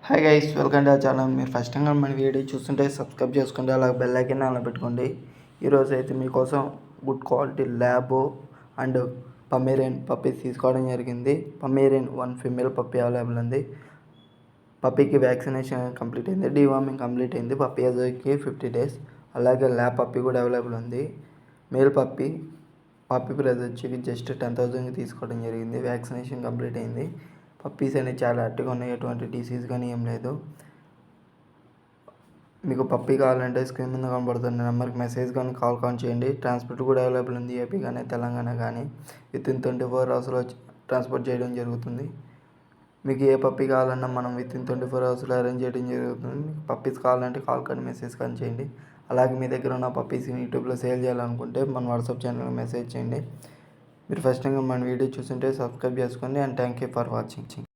Hi guys, welcome to our channel. మీరు first time మన video చూస్తుంటే సబ్స్క్రైబ్ చేసుకోండి, అలాగే బెల్ ఐకాన్ అలా పెట్టుకోండి. ఈరోజు అయితే మీకోసం గుడ్ క్వాలిటీ ల్యాబో అండ్ పమేరియన్ పప్పీస్ తీసుకోవడం జరిగింది. పమేరియన్ 1 ఫీమేల్ పప్పీ అవైలబుల్ ఉంది. పప్పీకి వ్యాక్సినేషన్ కంప్లీట్ అయింది, డీవార్మింగ్ కంప్లీట్ అయింది. పప్పీ ఏజ్కి 50 days. అలాగే ల్యాబ్ పప్పీ కూడా అవైలబుల్ ఉంది. మేల్ పప్పీ ప్రైస్ వచ్చి జస్ట్ 10,000కి తీసుకోవడం జరిగింది. వ్యాక్సినేషన్ కంప్లీట్ అయింది. పప్పీస్ అనేవి చాలా యాక్టివ్గా ఉన్నాయి, ఎటువంటి డిసీజ్ కానీ ఏం లేదు. మీకు పప్పీ కావాలంటే స్క్రీన్ మీద కనబడుతున్న నెంబర్కి మెసేజ్ కానీ కాల్ చేయండి. ట్రాన్స్పోర్ట్ కూడా అవైలబుల్ ఉంది, ఏపీ కానీ తెలంగాణ కానీ. వితిన్ 24 అవర్స్లో ట్రాన్స్పోర్ట్ చేయడం జరుగుతుంది. మీకు ఏ పప్పీ కావాలన్నా మనం వితిన్ 24 అవర్స్లో అరేంజ్ చేయడం జరుగుతుంది. మీకు పప్పీస్ కావాలంటే కాల్ కానీ మెసేజ్ కానీ చేయండి. అలాగే మీ దగ్గర ఉన్న పప్పీస్ని యూట్యూబ్లో సేల్ చేయాలనుకుంటే మన వాట్సాప్ ఛానల్కి మెసేజ్ చేయండి. మీరు ఫస్ట్ టైం మన వీడియో చూస్తుంటే సబ్స్క్రైబ్ చేసుకోండి. And thank you for watching.